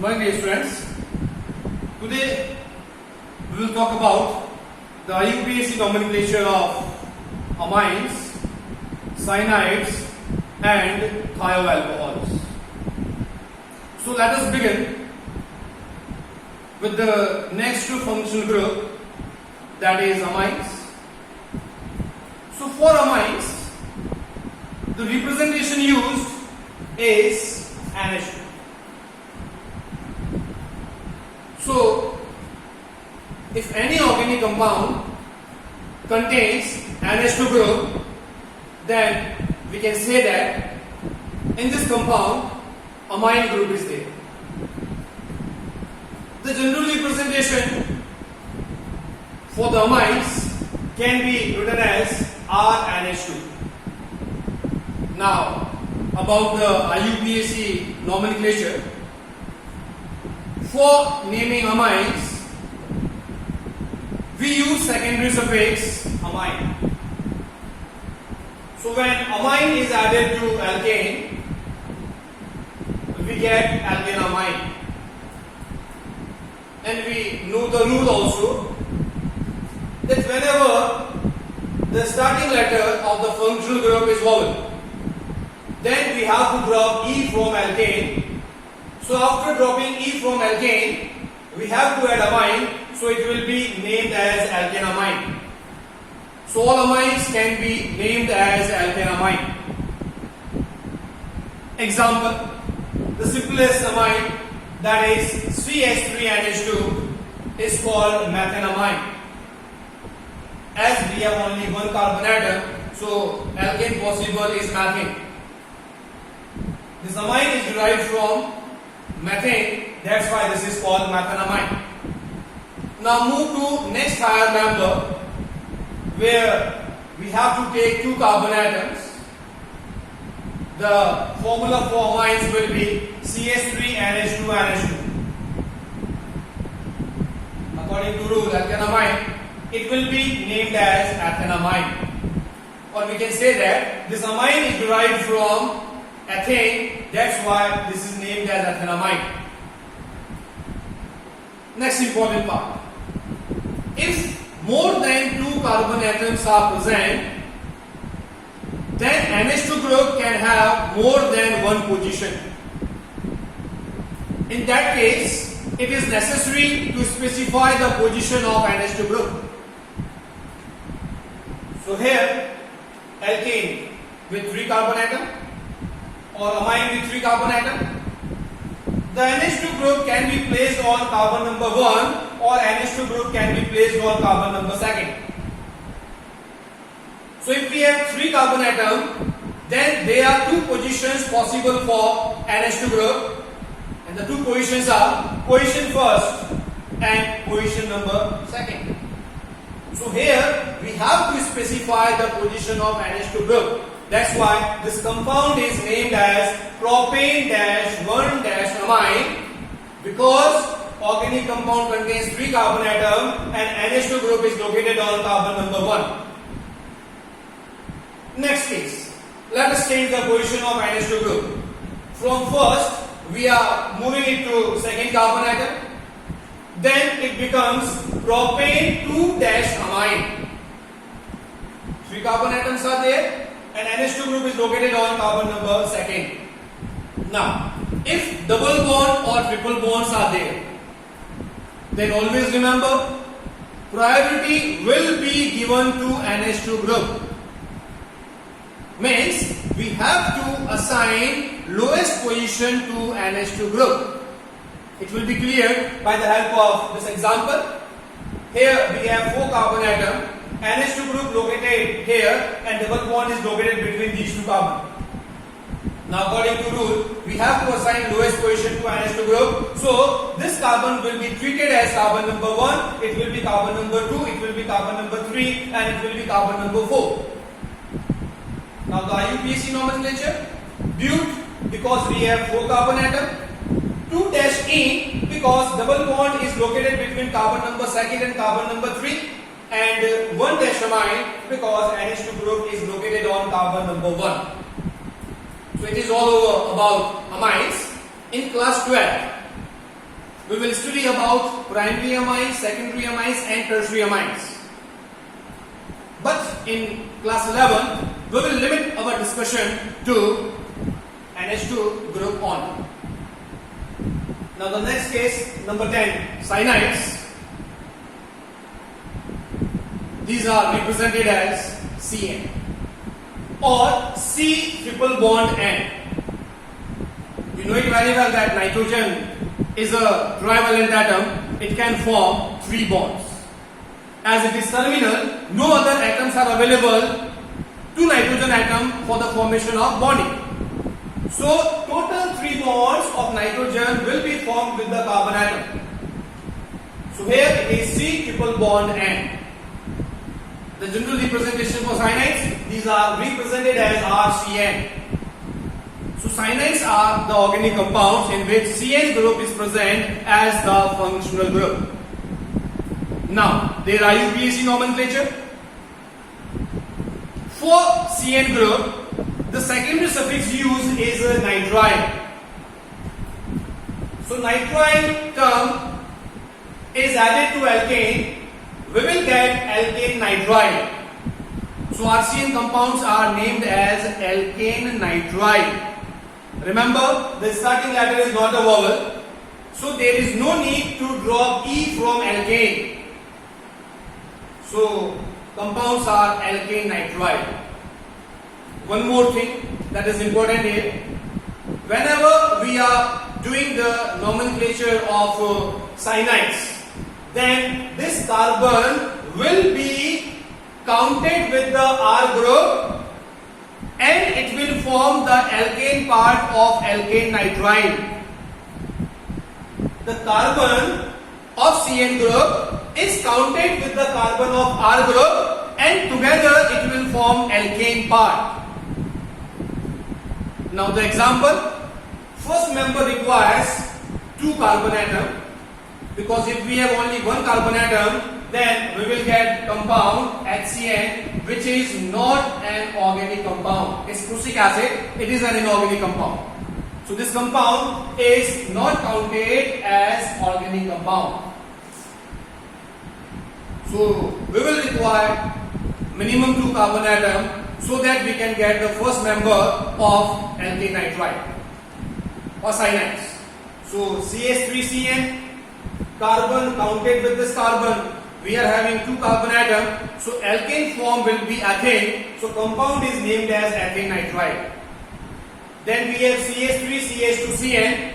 Morning, dear students. Today we will talk about the IUPAC nomenclature of amines, cyanides, and thioalcohols. So let us begin with the next functional group, that is amines. So for amines, the representation used is NH2. So, if any organic compound contains NH2 group, then we can say that in this compound amine group is there. The general representation for the amines can be written as RNH2. Now, about the IUPAC nomenclature. For naming amines, we use secondary suffix amine. So when amine is added to alkane, we get alkane amine. And we know the rule also that whenever the starting letter of the functional group is vowel, then we have to drop E from alkane. So after dropping E from alkane, we have to add amine, so it will be named as alkane amine. So all amines can be named as alkane amine. Example, the simplest amine, that is CH3NH2, is called methanamine. As we have only one carbon atom, so alkane possible is methane. This amine is derived from methane, that's why this is called methanamine. Now move to next higher member, where we have to take two carbon atoms. The formula for amines will be CH3NH2NH2. According to rule alkanamine, it will be named as ethanamine. Or we can say that this amine is derived from ethane, that's why this is named as ethanamine. Next important part. If more than two carbon atoms are present, then NH2 group can have more than one position. In that case, it is necessary to specify the position of NH2 group. So here, alkane with 3 carbon atom, or amine with 3 carbon atom, the NH2 group can be placed on carbon number 1 or NH2 group can be placed on carbon number 2. So if we have 3 carbon atom, then there are 2 positions possible for NH2 group, and the 2 positions are position first and position number 2. So here we have to specify the position of NH2 group. That's why this compound is named as propane-1-amine, because organic compound contains 3 carbon atom and NH2 group is located on carbon number 1. Next case, let us change the position of NH2 group. From first, we are moving it to second carbon atom. Then it becomes propane-2-amine. 3 carbon atoms are there, and NH2 group is located on carbon number 2. Now, if double bond or triple bonds are there, then always remember, priority will be given to NH2 group. Means, we have to assign lowest position to NH2 group. It will be cleared by the help of this example. Here we have 4 carbon atom. NH2 group located here and double bond is located between these 2 carbon. Now according to rule, we have to assign lowest position to NH2 group. So this carbon will be treated as carbon number 1, it will be carbon number 2, it will be carbon number 3, and it will be carbon number 4. Now the IUPAC nomenclature, bute because we have 4 carbon atom, 2-ene because double bond is located between carbon number 2 and carbon number 3, and 1-amine because NH2 group is located on carbon number 1. So it is all over about amines. In class 12, we will study about primary amines, secondary amines and tertiary amines. But in class 11, we will limit our discussion to NH2 group only. Now the next case, number 10, cyanides. These are represented as Cn or C triple bond N. You know it very well that nitrogen is a trivalent atom. It can form 3 bonds. As it is terminal, no other atoms are available to nitrogen atom for the formation of bonding. So total 3 bonds of nitrogen will be formed with the carbon atom. So here it is C triple bond N. The general representation for cyanides, these are represented as RCN. So cyanides are the organic compounds in which CN group is present as the functional group. Now, their IUPAC nomenclature. For CN group, the secondary suffix used is nitrile. So nitrile term is added to alkane. We will get alkane nitrile. So RCN compounds are named as alkane nitrile. Remember, the starting letter is not a vowel, so there is no need to drop E from alkane. So compounds are alkane nitrile. One more thing that is important here. Whenever we are doing the nomenclature of cyanides, then this carbon will be counted with the R group and it will form the alkane part of alkane nitrile. The carbon of CN group is counted with the carbon of R group and together it will form alkane part. Now the example, first member requires 2 carbon atoms. Because if we have only 1 carbon atom, then we will get compound HCN, which is not an organic compound. It's prussic acid, it is an inorganic compound. So this compound is not counted as organic compound. So we will require minimum 2 carbon atom so that we can get the first member of alkane nitrile or cyanides. So CH3CN, carbon counted with this carbon, we are having 2 carbon atoms, so alkane form will be ethane, so compound is named as ethane nitrile. Then we have CH3CH2CN,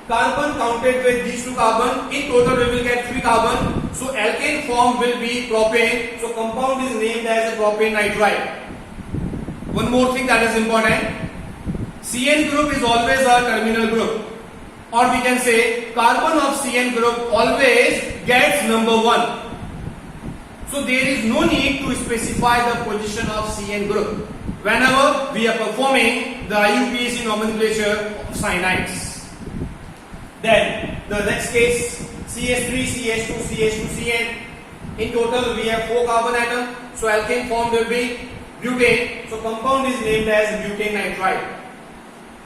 carbon counted with these 2 carbon, in total we will get 3 carbon, so alkane form will be propane, so compound is named as a propane nitrile. One more thing that is important, CN group is always a terminal group. Or we can say carbon of CN group always gets number 1. So there is no need to specify the position of CN group whenever we are performing the IUPAC nomenclature of cyanides. Then the next case, CH3, CH2, CH2CN. In total we have 4 carbon atoms. So alkane form will be butane. So compound is named as butane nitrile.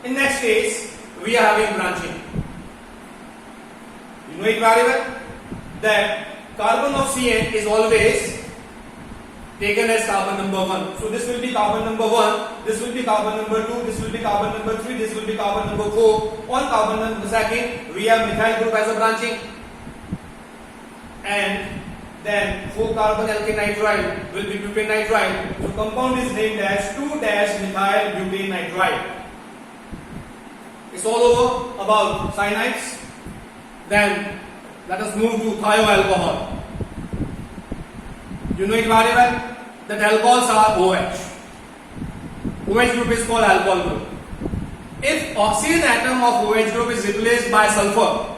In next case, we are having branching. You know it very well that carbon of CN is always taken as carbon number 1. So this will be carbon number 1, this will be carbon number 2, this will be carbon number 3, this will be carbon number 4. On carbon number 2, we have methyl group as a branching. And then 4 carbon alkane nitrile will be butane nitrile. So compound is named as 2-methyl butane nitrile. It's all over about cyanides. Then let us move to thioalcohol. You know it very well that alcohols are OH. OH group is called alcohol group. If oxygen atom of OH group is replaced by sulfur,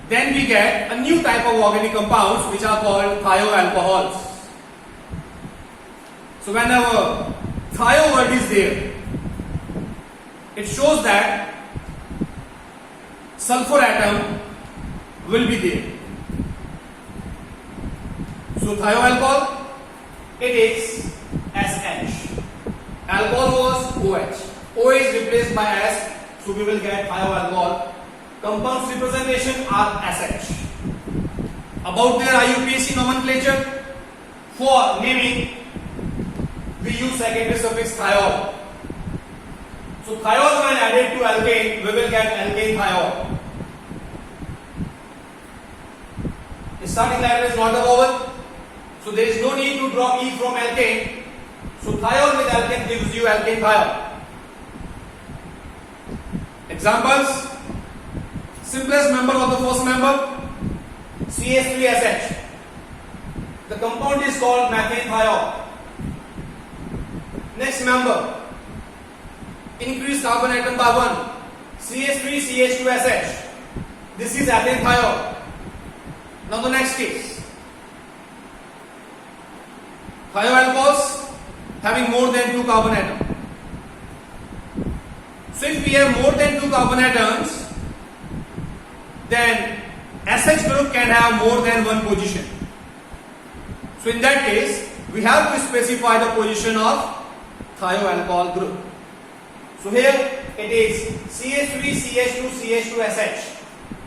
then we get a new type of organic compounds which are called thioalcohols. So whenever thio word is there, it shows that sulfur atom will be there. So thioalcohol, it is SH. Alcohol was OH. O is replaced by S, so we will get thioalcohol. compounds representation are SH. About their IUPAC nomenclature, for naming, we use secondary suffix thiol. So thiol when added to alkane, we will get alkane thiol. The starting letter is not a vowel, so there is no need to drop E from alkane. So thiol with alkane gives you alkane thiol. Examples: simplest member of the first member, CH3SH. The compound is called methane thiol. Next member, increase carbon atom by 1, CH3CH2SH. This is ethane thiol. Now the next case, thioalcohols having more than 2 carbon atoms. So if we have more than 2 carbon atoms, then SH group can have more than one position. So in that case, we have to specify the position of thioalcohol group. So here it is CH3CH2CH2SH.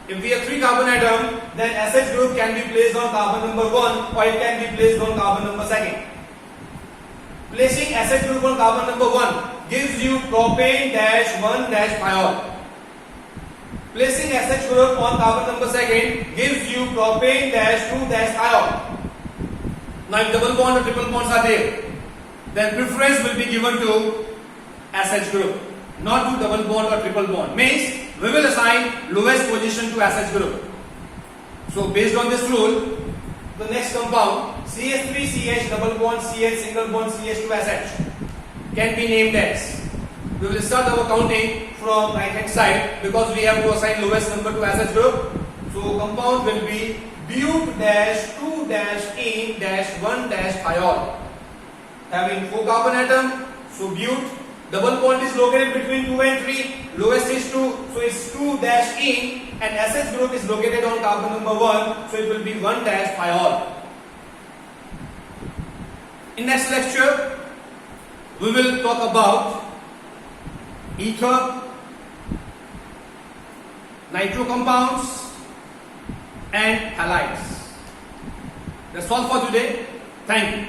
If we have 3 carbon atom, then SH group can be placed on carbon number 1 or it can be placed on carbon number 2. Placing SH group on carbon number 1 gives you propane-1-thiol. Placing SH group on carbon number 2 gives you propane-2-thiol. Now if double bond or triple bonds are there, then preference will be given to SH group, not to double bond or triple bond. Means we will assign lowest position to SH group. So based on this rule, the next compound CH3CH double bond CH single bond CH2SH can be named as. We will start our counting from right hand side because we have to assign lowest number to SH group. So compound will be but-2-ene-1-thiol, having 4 carbon atom. So but, double bond is located between 2 and 3, lowest is 2, so it's 2-ene, and SH group is located on carbon number 1, so it will be 1-thiol. In next lecture, we will talk about ether, nitro compounds and halides. That's all for today. Thank you.